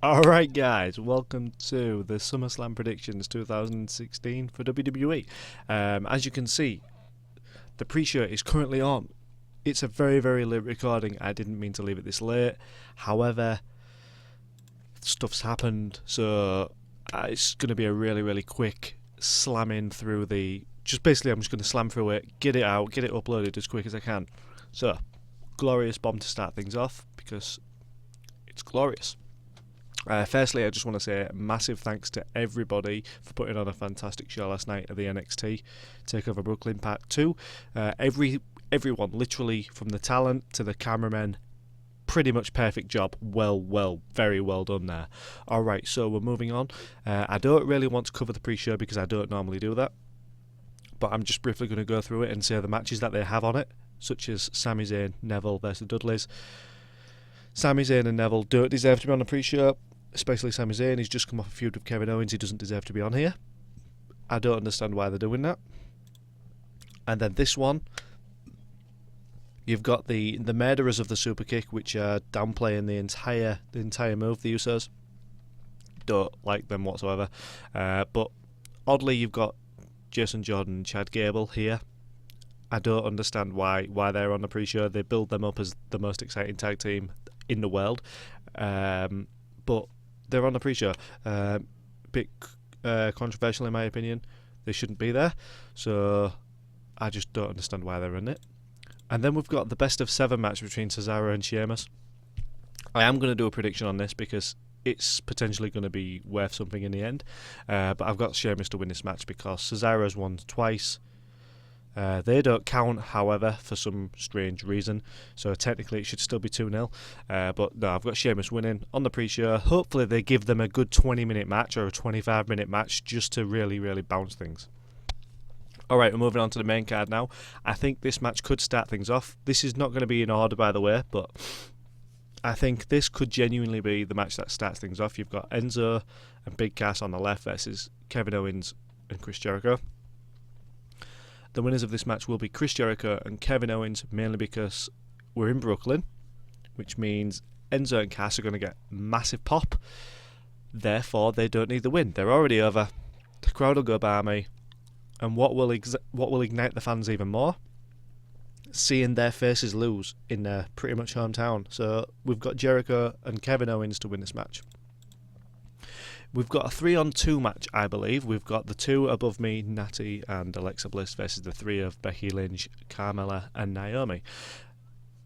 Alright guys, welcome to the SummerSlam Predictions 2016 for WWE. As you can see, the pre-show is currently on. It's a very late recording. I didn't mean to leave it this late. However, stuff's happened, so it's going to be a really quick slamming through the... Basically I'm just going to slam through it, get it out, get it uploaded as quick as I can. So, glorious bomb to start things off, because it's glorious. Firstly, I just want to say a massive thanks to everybody for putting on a fantastic show last night at the NXT TakeOver Brooklyn Part 2. Everyone, literally from the talent to the cameramen, pretty much perfect job. Very well done there. Alright, so we're moving on. I don't really want to cover the pre-show because I don't normally do that, but I'm just briefly going to go through it and say the matches that they have on it, such as Sami Zayn, Neville versus Dudleys. Sami Zayn and Neville don't deserve to be on the pre-show. Especially Sami Zayn, he's just come off a feud with Kevin Owens, he doesn't deserve to be on here. I don't understand why they're doing that. And then this one, you've got the murderers of the super kick, which are downplaying the entire move, the Usos. Don't like them whatsoever. But oddly, you've got Jason Jordan and Chad Gable here. I don't understand why they're on the pre-show. They build them up as the most exciting tag team in the world. But they're on the pre-show. Bit controversial in my opinion. They shouldn't be there. So I just don't understand why they're in it. And then we've got the best of 7 match between Cesaro and Sheamus. I am going to do a prediction on this because it's potentially going to be worth something in the end. But I've got Sheamus to win this match because Cesaro's won twice. They don't count, however, for some strange reason. So technically it should still be 2-0. But no, I've got Sheamus winning on the pre-show. Hopefully they give them a good 20-minute match or a 25-minute match just to really bounce things. Alright, we're moving on to the main card now. I think this match could start things off. This is not going to be in order, by the way, but I think this could genuinely be the match that starts things off. You've got Enzo and Big Cass on the left versus Kevin Owens and Chris Jericho. The winners of this match will be Chris Jericho and Kevin Owens, mainly because we're in Brooklyn, which means Enzo and Cass are going to get massive pop. Therefore, they don't need the win. They're already over. The crowd will go balmy. And what will ignite the fans even more? Seeing their faces lose in their pretty much hometown. So we've got Jericho and Kevin Owens to win this match. We've got a 3-on-2 match, I believe. We've got the 2 above me, Natty and Alexa Bliss, versus the 3 of Becky, Lynch, Carmella and Naomi.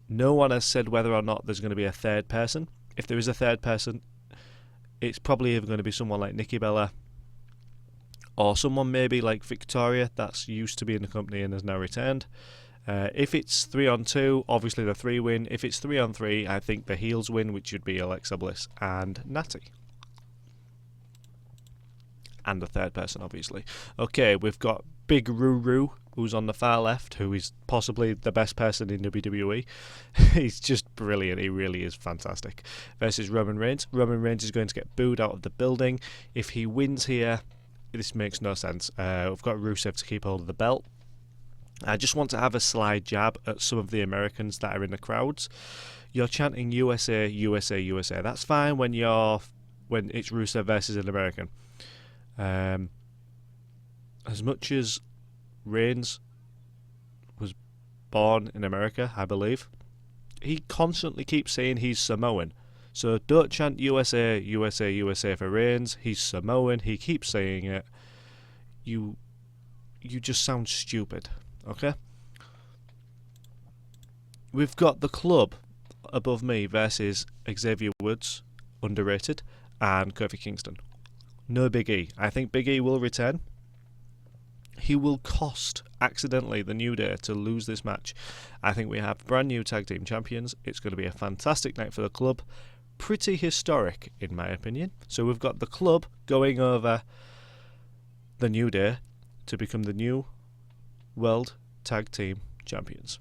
No one has said whether or not there's going to be a third person. If there is a third person, it's probably either going to be someone like Nikki Bella or someone maybe like Victoria that's used to be in the company and has now returned. If it's 3-on-2, obviously the 3 win. If it's 3-on-3, I think the heels win, which would be Alexa Bliss and Natty. And the third person, obviously. Okay, we've got Big Ruru, who's on the far left, who is possibly the best person in WWE. He's just brilliant. He really is fantastic. Versus Roman Reigns. Roman Reigns is going to get booed out of the building. If he wins here, this makes no sense. We've got Rusev to keep hold of the belt. I just want to have a sly jab at some of the Americans that are in the crowds. You're chanting USA, USA, USA. That's fine when it's Rusev versus an American. As much as Reigns was born in America, I believe, he constantly keeps saying he's Samoan. So don't chant USA, USA, USA for Reigns. He's Samoan. He keeps saying it. You just sound stupid, okay? We've got the club above me versus Xavier Woods, underrated, and Kofi Kingston. No Big E. I think Big E will return. He will cost, accidentally, the New Day to lose this match. I think we have brand new tag team champions. It's going to be a fantastic night for the club. Pretty historic, in my opinion. So we've got the club going over the New Day to become the new World Tag Team Champions.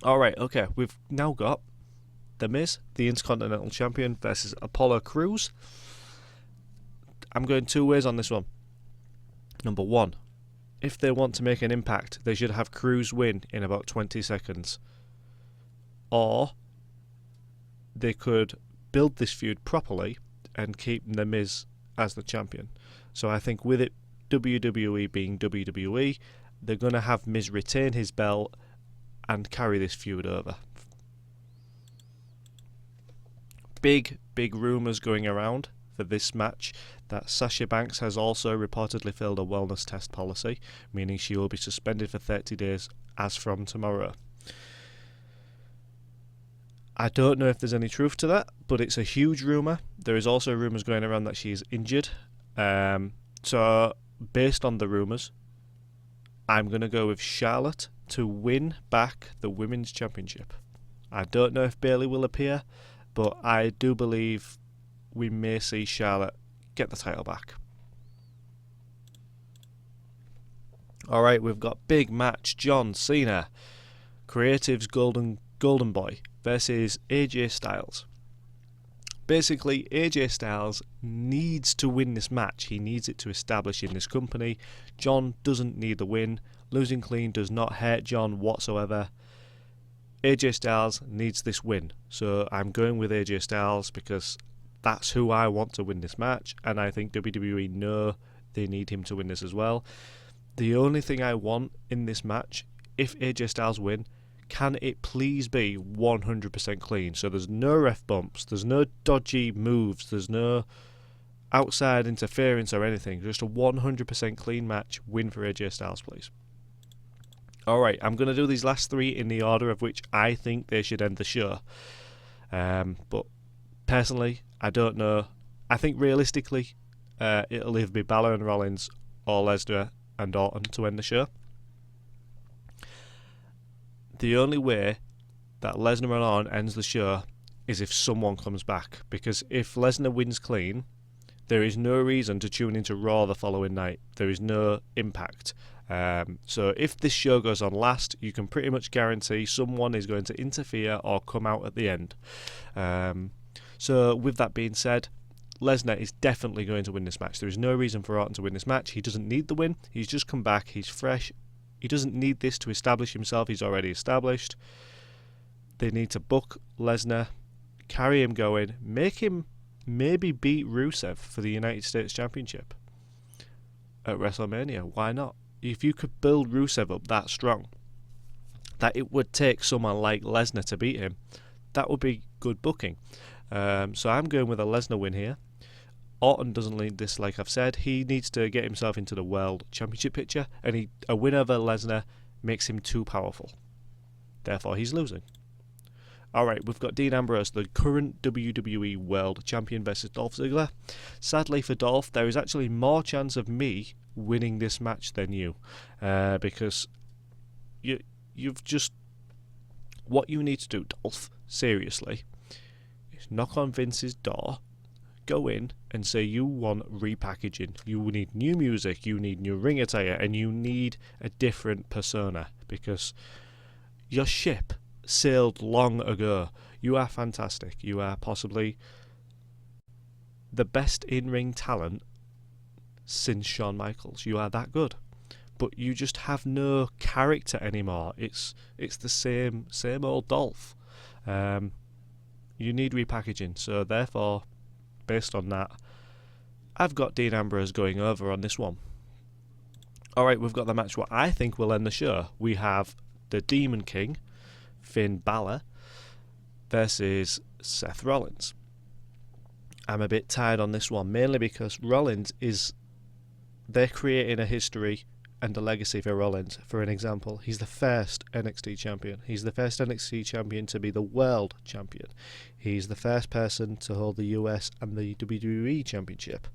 Alright, okay. We've now got The Miz, the Intercontinental Champion, versus Apollo Crews. I'm going 2 ways on this one. Number 1, if they want to make an impact, they should have Crews win in about 20 seconds. Or they could build this feud properly and keep The Miz as the champion. So I think with it WWE being WWE, they're going to have Miz retain his belt and carry this feud over. Big rumours going around for this match that Sasha Banks has also reportedly failed a wellness test policy, meaning she will be suspended for 30 days as from tomorrow. I don't know if there's any truth to that, but it's a huge rumour. There is also rumours going around that she's injured. So based on the rumours, I'm going to go with Charlotte to win back the Women's Championship. I don't know if Bayley will appear, but I do believe we may see Charlotte get the title back. Alright, we've got big match. John Cena, Creative's Golden Boy versus AJ Styles. Basically, AJ Styles needs to win this match. He needs it to establish in this company. John doesn't need the win. Losing clean does not hurt John whatsoever. AJ Styles needs this win. So I'm going with AJ Styles because that's who I want to win this match, and I think WWE know they need him to win this as well. The only thing I want in this match, if AJ Styles win, can it please be 100% clean? So there's no ref bumps, there's no dodgy moves, there's no outside interference or anything. Just a 100% clean match. Win for AJ Styles, please. Alright, I'm going to do these last three in the order of which I think they should end the show. But personally, I don't know. I think realistically, it'll either be Balor and Rollins or Lesnar and Orton to end the show. The only way that Lesnar and Orton ends the show is if someone comes back. Because if Lesnar wins clean, there is no reason to tune into Raw the following night. There is no impact. So if this show goes on last, you can pretty much guarantee someone is going to interfere or come out at the end. So with that being said, Lesnar is definitely going to win this match. There is no reason for Orton to win this match. He doesn't need the win. He's just come back. He's fresh. He doesn't need this to establish himself. He's already established. They need to book Lesnar, carry him going, make him maybe beat Rusev for the United States Championship at WrestleMania. Why not? If you could build Rusev up that strong, that it would take someone like Lesnar to beat him, that would be good booking. So I'm going with a Lesnar win here. Orton doesn't need this, like I've said. He needs to get himself into the World Championship picture, and a win over Lesnar makes him too powerful. Therefore, he's losing. Alright, we've got Dean Ambrose, the current WWE World Champion, versus Dolph Ziggler. Sadly for Dolph, there is actually more chance of me winning this match than you. Because you've just... What you need to do, Dolph, seriously, is knock on Vince's door, go in and say you want repackaging. You need new music, you need new ring attire, and you need a different persona, because your ship sailed long ago. You are fantastic. You are possibly the best in-ring talent since Shawn Michaels. You are that good. But you just have no character anymore. It's the same old Dolph. You need repackaging. So therefore, based on that, I've got Dean Ambrose going over on this one. Alright, we've got the match what I think will end the show. We have the Demon King, Finn Balor, versus Seth Rollins. I'm a bit tired on this one, mainly because Rollins they're creating a history and a legacy for Rollins. For an example, he's the first NXT champion. He's the first NXT champion to be the world champion. He's the first person to hold the US and the WWE championship.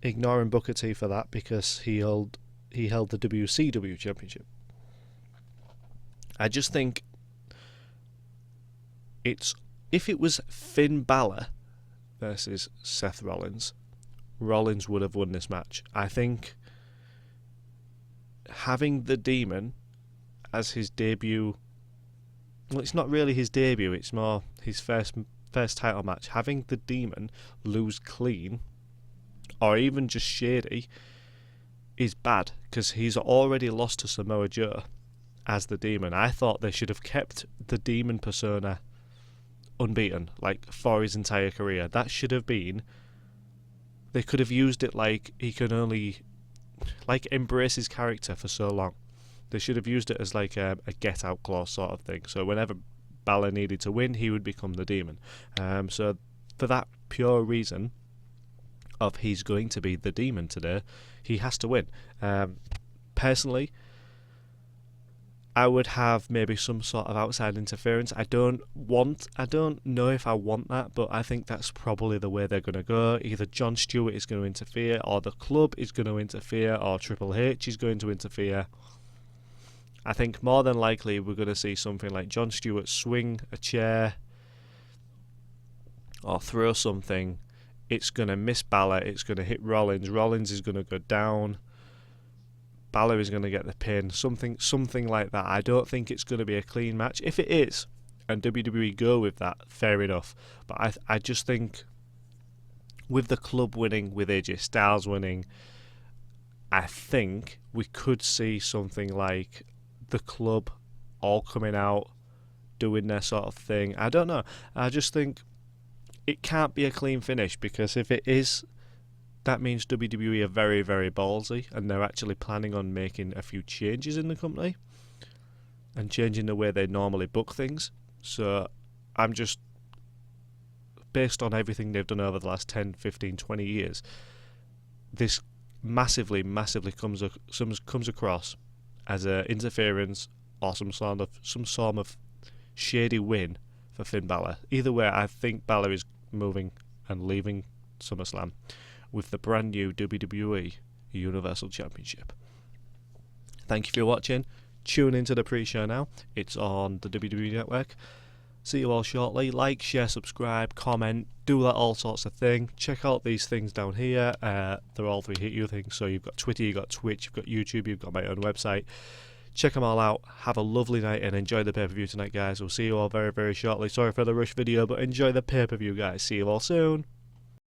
Ignoring Booker T for that, because he held the WCW championship. I just think if it was Finn Balor versus Seth Rollins, Rollins would have won this match. I think having the Demon as his debut, well, it's not really his debut, it's more his first title match. Having the Demon lose clean, or even just shady, is bad, because he's already lost to Samoa Joe as the Demon. I thought they should have kept the Demon persona unbeaten, like for his entire career. That should have been. They could have used it like he can only, like, embrace his character for so long. They should have used it as like a get out clause sort of thing. So whenever Balor needed to win, he would become the demon. So for that pure reason of he's going to be the demon today, he has to win. Personally, I would have maybe some sort of outside interference. I don't know if I want that, but I think that's probably the way they're going to go. Either Jon Stewart is going to interfere, or the club is going to interfere, or Triple H is going to interfere. I think more than likely we're going to see something like Jon Stewart swing a chair or throw something. It's going to miss Balor. It's going to hit Rollins. Rollins is going to go down. Balor is going to get the pin. Something like that. I don't think it's going to be a clean match. If it is, and WWE go with that, fair enough. But I just think with the club winning, with AJ Styles winning, I think we could see something like the club all coming out, doing their sort of thing. I don't know. I just think it can't be a clean finish, because if it is, that means WWE are very, very ballsy, and they're actually planning on making a few changes in the company and changing the way they normally book things. So I'm just, based on everything they've done over the last 10, 15, 20 years, this massively comes across as a interference or some sort of shady win for Finn Balor. Either way, I think Balor is moving and leaving SummerSlam with the brand new WWE Universal Championship. Thank you for watching. Tune into the pre-show now. It's on the WWE Network. See you all shortly. Like, share, subscribe, comment, do that all sorts of thing. Check out these things down here. They're all 3 Hit You things. So you've got Twitter, you've got Twitch, you've got YouTube, you've got my own website. Check them all out. Have a lovely night and enjoy the pay-per-view tonight, guys. We'll see you all very, very shortly. Sorry for the rush video, but enjoy the pay-per-view, guys. See you all soon.